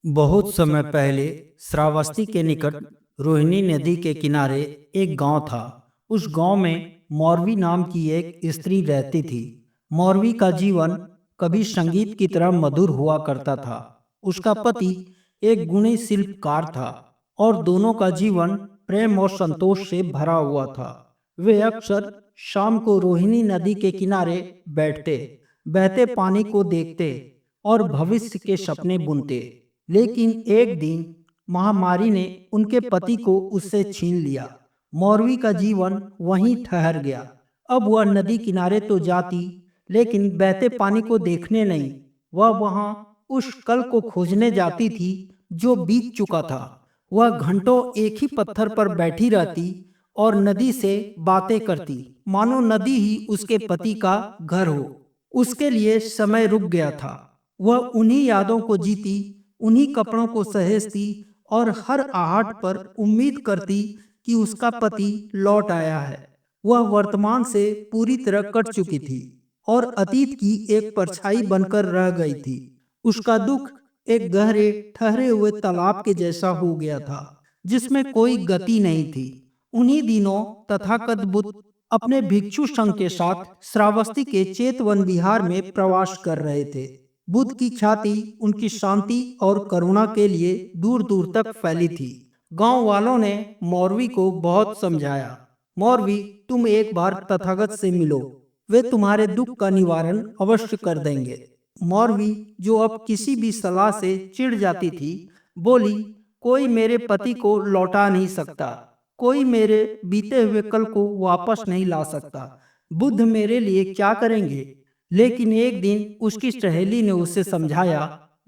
बहुत समय पहले श्रावस्ती के निकट रोहिणी नदी के किनारे एक गांव था। उस गांव में मौरवी नाम की एक स्त्री रहती थी। मौरवी का जीवन कभी संगीत की तरह मधुर हुआ करता था। उसका पति एक गुणी शिल्पकार था और दोनों का जीवन प्रेम और संतोष से भरा हुआ था। वे अक्सर शाम को रोहिणी नदी के किनारे बैठते, बहते पानी को देखते और भविष्य के सपने बुनते। लेकिन एक दिन महामारी ने उनके पति को उससे छीन लिया। मौरवी का जीवन वहीं ठहर गया। अब वह नदी किनारे तो जाती, लेकिन बहते पानी को देखने नहीं। वह वहां उस कल को खोजने जाती थी जो बीत चुका था। वह घंटों एक ही पत्थर पर बैठी रहती और नदी से बातें करती, मानो नदी ही उसके पति का घर हो। उसके लिए समय रुक गया था। वह उन्हीं यादों को जीती, उन्हीं कपड़ों को सहेजती और हर आहट पर उम्मीद करती कि उसका पति लौट आया है। वह वर्तमान से पूरी तरह कट चुकी थी और अतीत की एक परछाई बनकर रह गई थी। उसका दुख एक गहरे ठहरे हुए तालाब के जैसा हो गया था, जिसमें कोई गति नहीं थी। उन्हीं दिनों तथागत बुद्ध अपने भिक्षु संघ के साथ श्रावस्ती के चेतवन विहार में प्रवास कर रहे थे। बुद्ध की ख्याति उनकी शांति और करुणा के लिए दूर दूर तक फैली थी। गांव वालों ने मौरवी को बहुत समझाया, मौरवी, तुम एक बार तथागत से मिलो, वे तुम्हारे दुख का निवारण अवश्य कर देंगे। मौरवी, जो अब किसी भी सलाह से चिढ़ जाती थी, बोली, कोई मेरे पति को लौटा नहीं सकता, कोई मेरे बीते हुए कल को वापस नहीं ला सकता। बुद्ध मेरे लिए क्या करेंगे? लेकिन एक दिन उसकी सहेली ने उसे समझाया,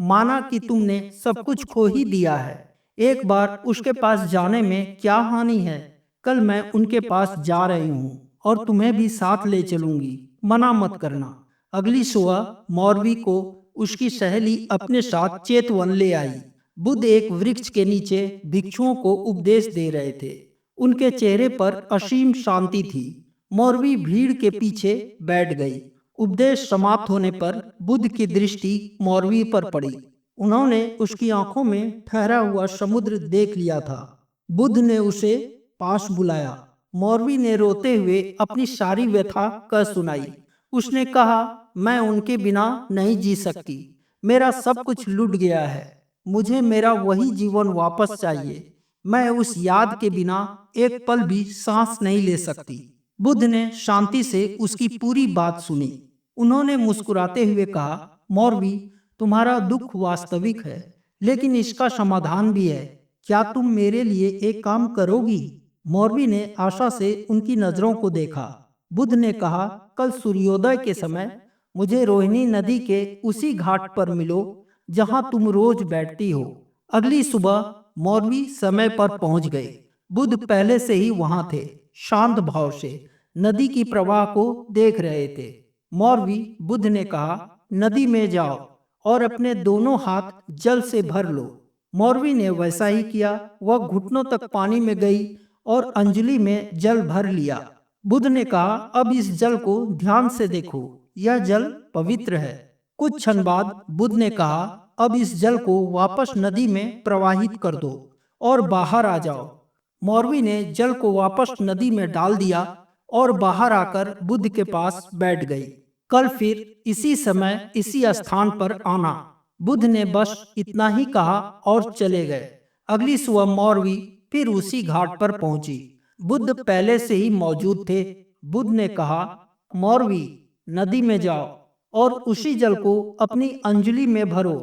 माना कि तुमने सब कुछ खो ही दिया है, एक बार उसके पास जाने में क्या हानि है। कल मैं उनके पास जा रही हूँ और तुम्हें भी साथ ले चलूंगी, मना मत करना। अगली सुबह मौरवी को उसकी सहेली अपने साथ चेतवन ले आई। बुद्ध एक वृक्ष के नीचे भिक्षुओं को उपदेश दे रहे थे। उनके चेहरे पर असीम शांति थी। मौरवी भीड़ के पीछे बैठ गई। उपदेश समाप्त होने पर बुद्ध की दृष्टि मौरवी पर पड़ी। उन्होंने उसकी आंखों में ठहरा हुआ समुद्र देख लिया था। बुद्ध ने उसे पास बुलाया। मौरवी ने रोते हुए अपनी सारी व्यथा कह सुनाई। उसने कहा, मैं उनके बिना नहीं जी सकती, मेरा सब कुछ लुट गया है, मुझे मेरा वही जीवन वापस चाहिए। मैं उस याद के बिना एक पल भी सांस नहीं ले सकती। बुद्ध ने शांति से उसकी पूरी बात सुनी। उन्होंने मुस्कुराते हुए कहा, मौरवी, तुम्हारा दुख वास्तविक है, लेकिन इसका समाधान भी है। क्या तुम मेरे लिए एक काम करोगी? मौरवी ने आशा से उनकी नजरों को देखा। बुद्ध ने कहा, कल सूर्योदय के समय मुझे रोहिणी नदी के उसी घाट पर मिलो जहां तुम रोज बैठती हो। अगली सुबह मौरवी समय पर पहुंच गए। बुद्ध पहले से ही वहां थे, शांत भाव से नदी की प्रवाह को देख रहे थे। मौरवी, बुद्ध ने कहा, नदी में जाओ और अपने दोनों हाथ जल से भर लो। मौरवी ने वैसा ही किया। वह घुटनों तक पानी में गई और अंजलि में जल भर लिया। बुद्ध ने कहा, अब इस जल को ध्यान से देखो, यह जल पवित्र है। कुछ क्षण बाद बुद्ध ने कहा, अब इस जल को वापस नदी में प्रवाहित कर दो और बाहर आ जाओ। मौरवी ने जल को वापस नदी में डाल दिया और बाहर आकर बुद्ध के पास बैठ गई। कल फिर इसी समय इसी स्थान पर आना। बुद्ध ने बस इतना ही कहा और चले गए। अगली सुबह मौरवी फिर उसी घाट पर पहुंची। बुद्ध पहले से ही मौजूद थे। बुद्ध ने कहा, मौरवी, नदी में जाओ और उसी जल को अपनी अंजलि में भरो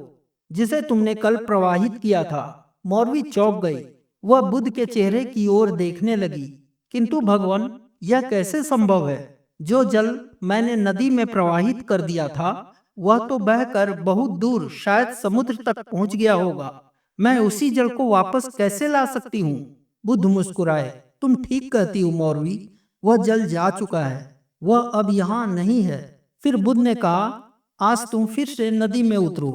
जिसे तुमने कल प्रवाहित किया था। मौरवी चौंक गई। वह बुद्ध के चेहरे की ओर देखने लगी। किंतु भगवान, यह कैसे संभव है? जो जल मैंने नदी में प्रवाहित कर दिया था, वह तो बहकर बहुत दूर, शायद समुद्र तक पहुंच गया होगा। मैं उसी जल को वापस कैसे ला सकती हूँ? बुद्ध मुस्कुराए। तुम ठीक कहती हो मौरवी, वह जल जा चुका है, वह अब यहाँ नहीं है। फिर बुद्ध ने कहा, आज तुम फिर से नदी में उतरो।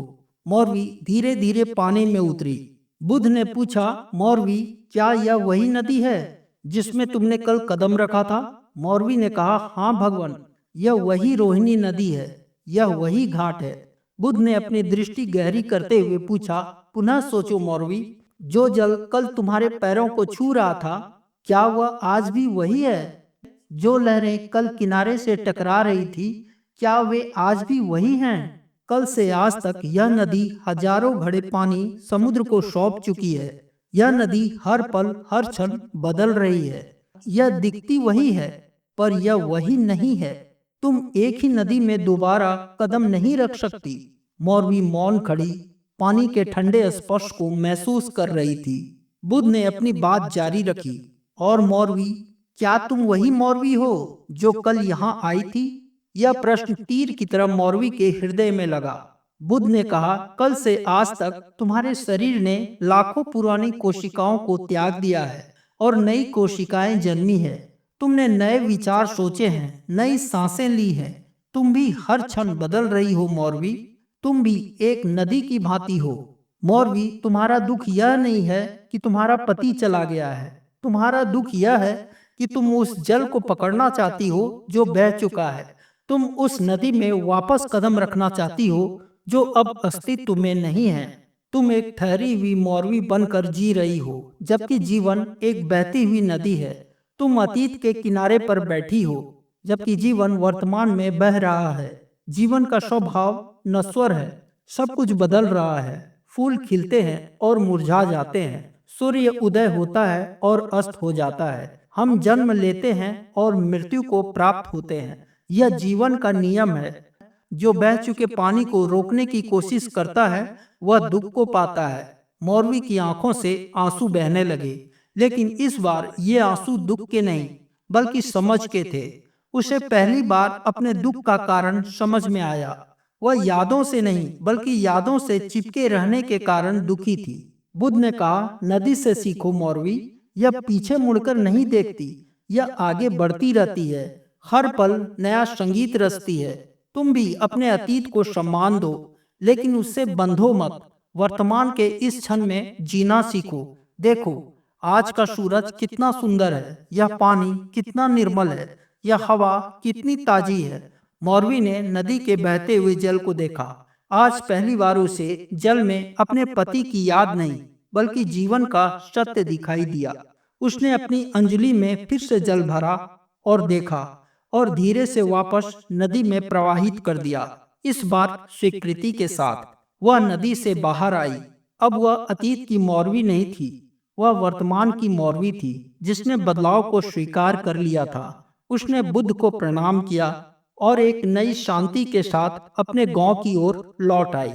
मौरवी धीरे धीरे पानी में उतरी। बुद्ध ने पूछा, मौरवी, क्या यह वही नदी है जिसमें तुमने कल कदम रखा था? मौरवी ने कहा, हाँ भगवान, यह वही रोहिणी नदी है, यह वही घाट है। बुद्ध ने अपनी दृष्टि गहरी करते हुए पूछा, पुनः सोचो मौरवी, जो जल कल तुम्हारे पैरों को छू रहा था, क्या वह आज भी वही है? जो लहरें कल किनारे से टकरा रही थी, क्या वे आज भी वही हैं? कल से आज तक यह नदी हजारों घड़े पानी समुद्र को सौंप चुकी है। यह नदी हर पल हर क्षण बदल रही है। यह दिखती वही है, पर यह वही नहीं है। तुम एक ही नदी में दोबारा कदम नहीं रख सकती। मौरवी मौन खड़ी पानी के ठंडे स्पर्श को महसूस कर रही थी। बुद्ध ने अपनी बात जारी रखी, और मौरवी, क्या तुम वही मौरवी हो जो कल यहाँ आई थी? यह प्रश्न तीर की तरह मौरवी के हृदय में लगा। बुद्ध ने कहा, कल से आज तक तुम्हारे शरीर ने लाखों पुरानी कोशिकाओं को त्याग दिया है और नई कोशिकाएं जन्मी है। तुमने नए विचार सोचे हैं, नई सांसें ली हैं। तुम भी हर क्षण बदल रही हो मौरवी। तुम भी एक नदी की भांति हो। मौरवी, तुम्हारा दुख यह नहीं है कि तुम्हारा पति चला गया है। तुम्हारा दुख यह है कि तुम उस जल को पकड़ना चाहती हो जो बह चुका है। तुम उस नदी में वापस कदम रखना चाहती हो जो अब अस्तित्व में नहीं है। तुम एक ठहरी हुई मौरवी बनकर जी रही हो, जबकि जीवन एक बहती हुई नदी है। तुम अतीत के किनारे पर बैठी हो, जबकि जीवन वर्तमान में बह रहा है। जीवन का स्वभाव नश्वर है, सब कुछ बदल रहा है। फूल खिलते हैं और मुरझा जाते हैं। सूर्य उदय होता है और अस्त हो जाता है। हम जन्म लेते हैं और मृत्यु को प्राप्त होते हैं। यह जीवन का नियम है। जो बह चुके पानी को रोकने की कोशिश करता है, वह दुख को पाता है। मौरवी की आंखों से आंसू बहने लगे, लेकिन इस बार ये आंसू दुख के नहीं, बल्कि समझ के थे। उसे पहली बार अपने दुख का कारण समझ में आया। वह यादों से नहीं, बल्कि यादों से चिपके रहने के कारण दुखी थी। बुद्ध ने कहा, नदी से सीखो मौरवी। यह पीछे मुड़कर नहीं देखती, यह आगे बढ़ती रहती है। हर पल नया संगीत रचती है। तुम भी अपने अतीत को सम्मान दो, लेकिन उससे बंधो मत। वर्तमान के इस क्षण में जीना सीखो। देखो, आज का सूरज कितना सुंदर है, यह पानी कितना निर्मल है, यह हवा कितनी ताजी है। मौरवी ने नदी के बहते हुए जल को देखा। आज पहली बार उसे जल में अपने पति की याद नहीं, बल्कि जीवन का सत्य दिखाई दिया। उसने अपनी अंजलि में फिर से जल भरा और देखा, और धीरे से वापस नदी में प्रवाहित कर दिया। इस बार स्वीकृति के साथ वह नदी से बाहर आई। अब वह अतीत की मौरवी नहीं थी, वह वर्तमान की मौरवी थी, जिसने बदलाव को स्वीकार कर लिया था। उसने बुद्ध को प्रणाम किया और एक नई शांति के साथ अपने गांव की ओर लौट आई।